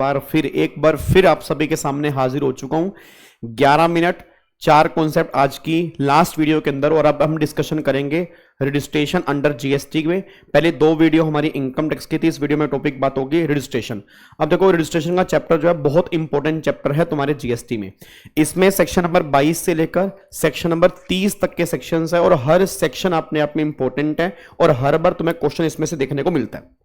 एक बार फिर आप सभी के सामने हाजिर हो चुका हूं। 11 मिनट 4 कॉन्सेप्ट आज की लास्ट वीडियो के अंदर, और अब हम डिस्कशन करेंगे रजिस्ट्रेशन अंडर जीएसटी में। पहले 2 वीडियो हमारी इनकम टैक्स की थी, इस वीडियो में टॉपिक बात होगी रजिस्ट्रेशन। अब देखो, रजिस्ट्रेशन का चैप्टर जो है बहुत इंपॉर्टेंट चैप्टर है तुम्हारे जीएसटी में। इसमें सेक्शन नंबर 22 से लेकर सेक्शन नंबर 30 तक के सेक्शन है, और हर सेक्शन अपने आप में इंपॉर्टेंट है और हर बार तुम्हें क्वेश्चन इसमें से देखने को मिलता है।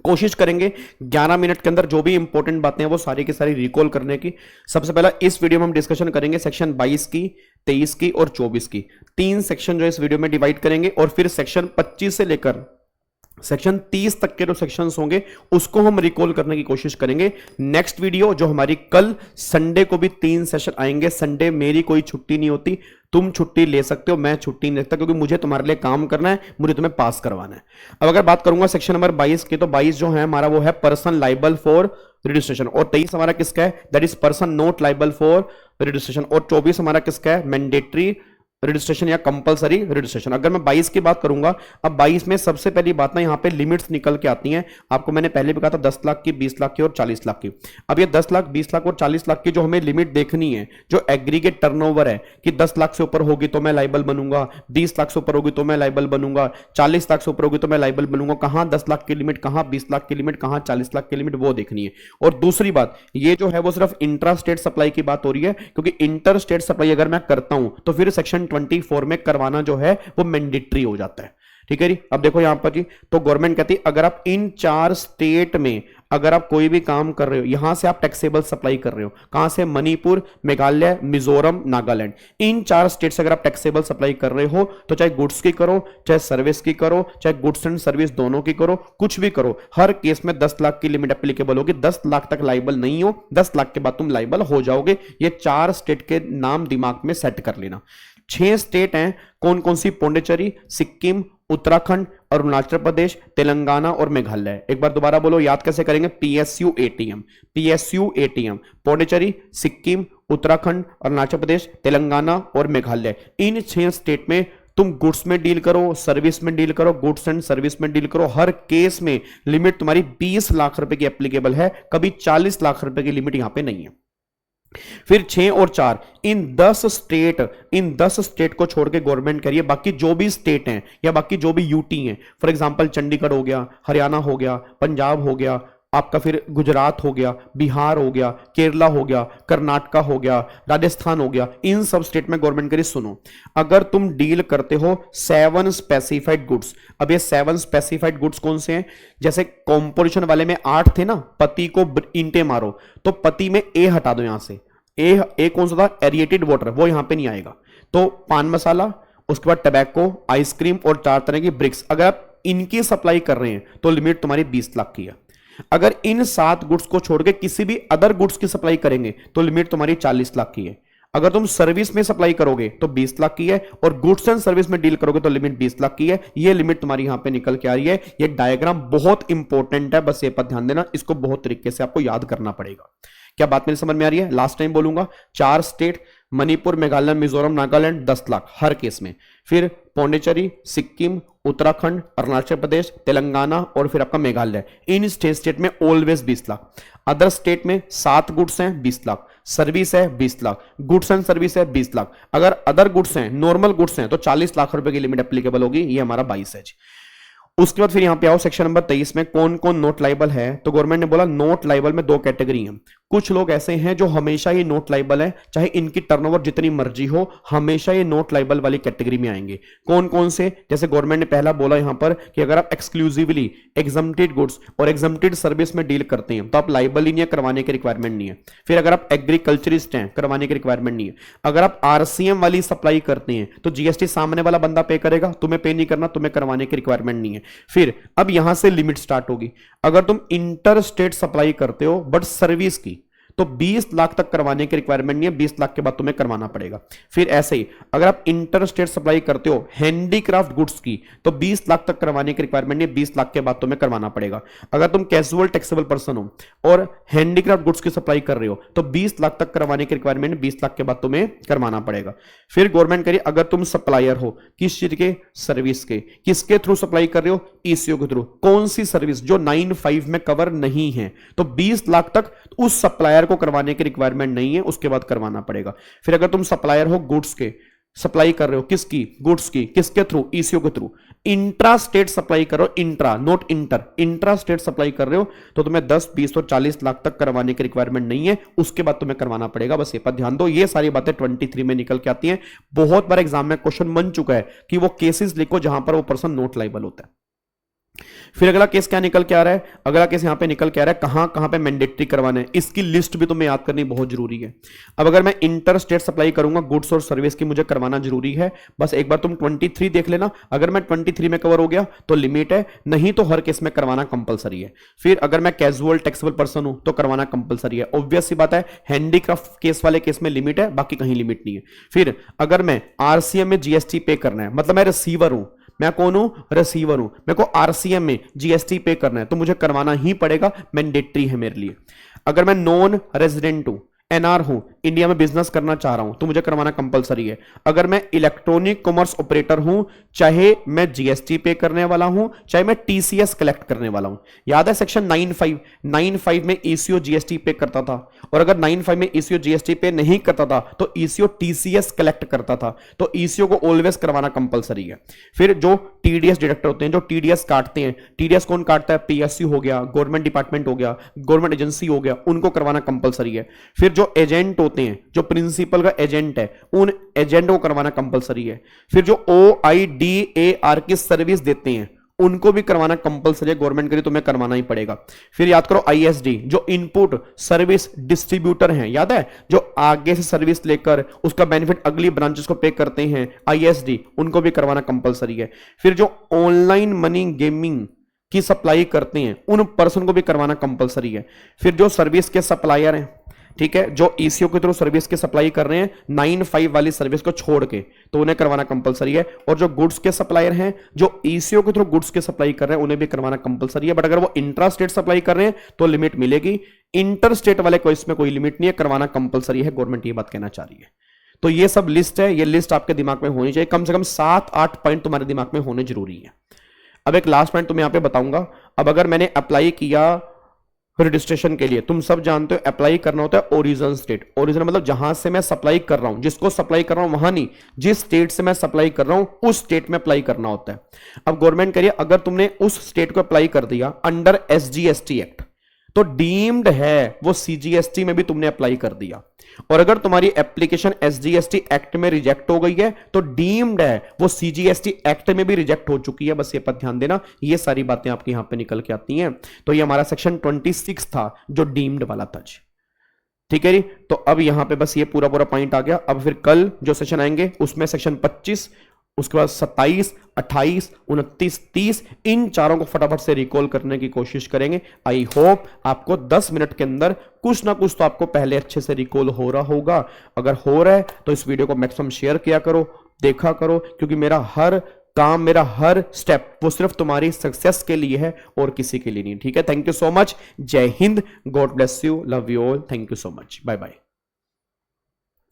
कोशिश करेंगे 11 मिनट के अंदर जो भी इंपॉर्टेंट बातें हैं वो सारी की सारी रिकॉल करने की। सबसे पहला इस वीडियो में हम डिस्कशन करेंगे सेक्शन 22 की, 23 की और 24 की। 3 सेक्शन जो इस वीडियो में डिवाइड करेंगे, और फिर सेक्शन 25 से लेकर सेक्शन 30 तक के जो सेक्शंस होंगे उसको हम रिकॉल करने की कोशिश करेंगे। नेक्स्ट वीडियो जो हमारी कल संडे को भी 3 सेशन आएंगे। संडे मेरी कोई छुट्टी नहीं होती, तुम छुट्टी ले सकते हो, मैं छुट्टी नहीं लेता, क्योंकि मुझे तुम्हारे लिए काम करना है, मुझे तुम्हें पास करवाना है। अब अगर बात करूंगा सेक्शन नंबर 22 की, तो 22 जो है हमारा वो है पर्सन लाइबल फॉर रजिस्ट्रेशन, और 23 हमारा किसका है, that is person not liable for registration, और 24 हमारा किसका है, मैंडेटरी रजिस्ट्रेशन या कंपलसरी रजिस्ट्रेशन। अगर मैं 22 की बात करूंगा, अब 22 में सबसे पहली बात ना यहाँ पे लिमिट्स निकल के आती हैं। आपको मैंने पहले भी कहा था 10 लाख की, 20 लाख की और 40 लाख की। अब ये 10 लाख, 20 लाख और 40 लाख की जो हमें लिमिट देखनी है, जो एग्रीगेट टर्नओवर है कि 10 लाख से ऊपर होगी तो मैं लाइबल बनूंगा, 20 लाख से ऊपर होगी तो मैं लाइबल बनूंगा, 40 लाख से ऊपर होगी तो मैं लाइबल बनूंगा। कहां 10 लाख की लिमिट, कहां 20 लाख की लिमिट, कहां 40 लाख की लिमिट, वो देखनी है। और दूसरी बात, ये जो है वो सिर्फ इंट्रा स्टेट सप्लाई की बात हो रही है, क्योंकि इंटर स्टेट सप्लाई अगर मैं करता हूं तो फिर सेक्शन 24 में करवाना जो है वो मैंडेटरी हो जाता है। ठीक है जी। अब देखो यहां पर जी, तो गवर्नमेंट कहती है अगर आप इन 4 स्टेट में अगर आप कोई भी काम कर रहे हो, यहां से आप टैक्सेबल सप्लाई कर रहे हो, कहां से, मणिपुर, मेघालय, मिजोरम, नागालैंड, इन 4 स्टेट से अगर आप टैक्सेबल सप्लाई कर रहे हो, तो चाहे गुड्स की करो, चाहे सर्विस की करो, चाहे गुड्स एंड सर्विस दोनों की करो, कुछ भी करो, हर केस में 10 लाख की लिमिट एप्लीकेबल होगी। 10 लाख तक लाइबल नहीं हो, 10 लाख के बाद तुम लाइबल हो जाओगे। ये 4 स्टेट के नाम दिमाग में सेट कर लेना। 6 स्टेट हैं, कौन कौन सी, पौंडीचेरी, सिक्किम, उत्तराखंड, अरुणाचल प्रदेश, तेलंगाना और मेघालय। एक बार दोबारा बोलो, याद कैसे करेंगे, PSU ATM, PSU ATM, Pondicherry, Sikkim, Uttarakhand, Arunachal Pradesh, Telangana और मेघालय। इन 6 स्टेट में तुम गुड्स में डील करो, सर्विस में डील करो, गुड्स एंड सर्विस में डील करो। हर केस में लिमिट तुम्हारी 20 लाख रुपए की एप्लीकेबल है, कभी 40 लाख रुपए की लिमिट यहां पे नहीं है। फिर 6 और 4, इन 10 स्टेट को छोड़ के गवर्नमेंट कह रही है बाकी जो भी स्टेट हैं या बाकी जो भी यूटी हैं, फॉर एग्जांपल चंडीगढ़ हो गया, हरियाणा हो गया, पंजाब हो गया, आपका फिर गुजरात हो गया, बिहार हो गया, केरला हो गया, कर्नाटका हो गया, राजस्थान हो गया, इन सब स्टेट में गवर्नमेंट करी सुनो, अगर तुम डील करते हो 7 स्पेसिफाइड गुड्स। अब ये 7 स्पेसिफाइड गुड्स कौन से हैं, जैसे कॉम्पोजिशन वाले में 8 थे ना, पति को ईंटे मारो, तो पति में ए हटा दो, यहां से ए कौन सा था, एरिएटेड वाटर, वो यहां पे नहीं आएगा। तो पान मसाला, उसके बाद टबैको, आइसक्रीम और 4 तरह की ब्रिक्स, अगर आप इनकी सप्लाई कर रहे हैं तो लिमिट तुम्हारी 20 लाख की है। अगर इन 7 गुड्स को छोड़ के किसी भी अदर गुड्स की सप्लाई करेंगे तो लिमिट तुम्हारी 40 लाख की है। अगर तुम सर्विस में सप्लाई करोगे तो 20 लाख की है, और गुड्स एंड सर्विस में डील करोगे तो लिमिट 20 लाख की है। ये लिमिट तुम्हारी यहां पे निकल के आ रही है। ये डायग्राम बहुत इंपॉर्टेंट है, बस ये पर ध्यान देना, इसको बहुत तरीके से आपको याद करना पड़ेगा। क्या बात मेरी समझ में आ रही है? लास्ट टाइम बोलूंगा, 4 स्टेट, मणिपुर, मेघालय, मिजोरम, नागालैंड, 10 लाख हर केस में। फिर पौंडीचेरी, सिक्किम, उत्तराखंड, अरुणाचल प्रदेश, तेलंगाना और फिर आपका मेघालय, इन स्टेट में ऑलवेज 20 लाख। अदर स्टेट में 7 गुड्स हैं 20 लाख, सर्विस है 20 लाख, गुड्स एंड सर्विस है 20 लाख। अगर अदर गुड्स हैं, नॉर्मल गुड्स हैं, तो 40 लाख रुपए की लिमिट एप्लीकेबल होगी। ये हमारा 22 है। उसके बाद फिर यहां पे आओ सेक्शन नंबर 23 में कौन कौन नोट लाइबल है। तो गवर्नमेंट ने बोला नोट लाइबल में 2 कैटेगरी हैं। कुछ लोग ऐसे हैं जो हमेशा ही नोट लाइबल है, चाहे इनकी टर्नओवर जितनी मर्जी हो, हमेशा ये नोट लाइबल वाली कैटेगरी में आएंगे। कौन कौन से, जैसे गवर्नमेंट ने पहला बोला यहां पर कि अगर आप एक्सक्लूसिवली एग्जम्प्टेड गुड्स और एग्जम्प्टेड सर्विस में डील करते हैं तो आप लाइबल ही नहीं है, करवाने की रिक्वायरमेंट नहीं है। फिर अगर आप एग्रीकल्चरिस्ट हैं, करवाने की रिक्वायरमेंट नहीं है। अगर आप आरसीएम वाली सप्लाई करते हैं तो जीएसटी सामने वाला बंदा पे करेगा, तुम्हें पे नहीं करना, तुम्हें करवाने की रिक्वायरमेंट नहीं है। फिर अब यहां से लिमिट स्टार्ट होगी। अगर तुम इंटर स्टेट सप्लाई करते हो बट सर्विस की, तो 20 लाख तक करवाने की रिक्वायरमेंट नहीं है, 20 लाख के बाद तुम्हें करवाना पड़ेगा। फिर ऐसे ही अगर आप इंटर स्टेट सप्लाई करते हो हैंडीक्राफ्ट गुड्स की, तो 20 लाख तक करवाने की रिक्वायरमेंट नहीं है, 20 लाख के बाद तुम्हें करवाना पड़ेगा। अगर तुम कैजुअल टैक्सेबल पर्सन हो और हैंडीक्राफ्ट गुड्स की सप्लाई कर रहे हो, तो 20 लाख तक करवाने की रिक्वायरमेंट 20 लाख के बाद तुम्हें करवाना पड़ेगा। फिर गवर्नमेंट करिए, अगर तुम सप्लायर हो किस चीज के, सर्विस के, किसके थ्रू सप्लाई कर रहे हो, ईसीओ के थ्रू, कौन सी सर्विस जो 9(5) में कवर नहीं है, तो 20 लाख तक उस सप्लायर को करवाने की रिक्वायरमेंट नहीं है, उसके बाद करवाना पड़ेगा। फिर अगर तुम सप्लायर हो गुड्स के, सप्लाई कर रहे हो किसकी, गुड्स की, किसके थ्रू, ईसीओ के थ्रू, इंट्रा स्टेट सप्लाई करो, intra note inter, intra state supply कर रहे हो, तो तुम्हें 10, 20 और 40 लाख तक करवाने की रिक्वायरमेंट नहीं है, उसके बाद तुम्हें करवाना पड़ेगा। बस ये पर ध्यान दो, ये सारी बातें 23 में निकल के आती हैं। बहुत बार एग्जाम में क्वेश्चन बन चुका है कि वो केसेस लिखो जहां पर वो पर्सन नोट लायबल होता है। फिर अगला केस क्या निकल के आ रहा है, अगला केस यहां पे निकल के आ रहा है कहां कहां पे मैंडेटरी करवाना है, इसकी लिस्ट भी तुम्हें याद करनी बहुत जरूरी है। अब अगर मैं इंटर स्टेट सप्लाई करूंगा गुड्स और सर्विस की, मुझे करवाना जरूरी है। बस एक बार तुम 23 देख लेना, अगर मैं 23 में कवर हो गया तो लिमिट है, नहीं तो हर केस में करवाना कंपलसरी है। फिर अगर मैं कैजुअल टैक्सेबल पर्सन हूं तो करवाना कंपलसरी है, ऑब्वियस सी बात है। हैंडीक्राफ्ट केस वाले केस में लिमिट है, बाकी कहीं लिमिट नहीं है। फिर अगर मैं आरसीएम में जीएसटी पे करना है, मतलब मैं रिसीवर हूं, मैं कौन हूं, रिसीवर हूं, मेरे को आरसीएम में जीएसटी पे करना है, तो मुझे करवाना ही पड़ेगा, मैंडेटरी है मेरे लिए। अगर मैं नॉन रेजिडेंट हूं, एनआर हूं, इंडिया में बिजनेस करना चाह रहा हूं, तो मुझे करवाना कंपलसरी है। अगर मैं इलेक्ट्रॉनिक कॉमर्स ऑपरेटर हूं, चाहे मैं जीएसटी पे करने वाला हूं, चाहे मैं टीसीएस कलेक्ट करने वाला हूं। याद है सेक्शन 9(5) में ईसीओ जीएसटी पे करता था, और अगर 9(5) में ईसीओ जीएसटी पे नहीं करता था तो ईसीओ टीसीएस कलेक्ट करता था, तो ईसीओ को ऑलवेज करवाना कंपलसरी है। फिर जो टीडीएस डिडक्टर होते हैं, जो टीडीएस काटते हैं, टीडीएस कौन काटता है, पीएससी हो गया, गवर्नमेंट डिपार्टमेंट हो गया, गवर्नमेंट एजेंसी हो गया, उनको करवाना कंपलसरी है। फिर जो एजेंट होते हैं, जो प्रिंसिपल का एजेंट है, उन एजेंट को करवाना कंपलसरी है। फिर जो OIDAR की सर्विस देते हैं, उनको भी करवाना कंपलसरी है, गवर्नमेंट के लिए तुम्हें करवाना ही पड़ेगा। फिर याद करो ISD, जो इनपुट सर्विस डिस्ट्रीब्यूटर हैं, याद है, जो आगे से सर्विस लेकर उसका बेनिफिट अगली ब्रांचेस को पे करते हैं, ISD, उनको भी करवाना कंपलसरी है। फिर जो ऑनलाइन मनी गेमिंग की सप्लाई करते हैं, उन पर्सन को भी करवाना कंपलसरी है। फिर जो सर्विस के सप्लायर हैं, ठीक है, जो ईसीओ के थ्रू सर्विस की सप्लाई कर रहे हैं 9(5) वाली सर्विस को छोड़ के, तो उन्हें करवाना कंपलसरी है। और जो गुड्स के सप्लायर हैं, जो ईसीओ के थ्रू गुड्स की सप्लाई कर रहे हैं, उन्हें भी करवाना कंपलसरी है। बट अगर वो इंट्रा स्टेट सप्लाई कर रहे हैं तो लिमिट मिलेगी, इंटर स्टेट वाले को इसमें कोई लिमिट नहीं है, करवाना कंपलसरी है, गवर्नमेंट ये बात कहना चाह रही है। तो ये सब लिस्ट है, ये लिस्ट आपके दिमाग में होनी चाहिए, कम से कम 7-8 पॉइंट तुम्हारे दिमाग में होने जरूरी है। अब एक लास्ट पॉइंट तुम्हें यहां पे बताऊंगा। अब अगर मैंने अप्लाई किया रजिस्ट्रेशन के लिए, तुम सब जानते हो अप्लाई करना होता है ओरिजिन स्टेट। ओरिजिन मतलब जहां से मैं सप्लाई कर रहा हूं, जिसको सप्लाई कर रहा हूं वहां नहीं, जिस स्टेट से मैं सप्लाई कर रहा हूं उस स्टेट में अप्लाई करना होता है। अब गवर्नमेंट करिए, अगर तुमने उस स्टेट को अप्लाई कर दिया अंडर SGST एक्ट, तो डीम्ड है वो CGST में भी तुमने अप्लाई कर दिया। और अगर तुम्हारी एप्लीकेशन SGST एक्ट में रिजेक्ट हो गई है, तो डीम्ड है वो CGST एक्ट में भी रिजेक्ट हो चुकी है। बस ये पर ध्यान देना, ये सारी बातें आपके यहां पे निकल के आती हैं। तो ये हमारा सेक्शन 26 था जो डीम्ड वाला था जी, ठीक है जी। तो अब यहां पे बस ये पूरा पॉइंट आ गया। अब फिर कल जो सेशन आएंगे उसमें सेक्शन 25, उसके बाद 27, 28, 29, 30, इन चारों को फटाफट से रिकॉल करने की कोशिश करेंगे। आई होप आपको 10 मिनट के अंदर कुछ ना कुछ तो आपको पहले अच्छे से रिकॉल हो रहा होगा। अगर हो रहा है तो इस वीडियो को मैक्सिमम शेयर किया करो, देखा करो, क्योंकि मेरा हर काम, मेरा हर स्टेप वो सिर्फ तुम्हारी सक्सेस के लिए है और किसी के लिए नहीं, ठीक है। Thank you so much, Jai Hind, god bless you, love you all, thank you so much, bye bye.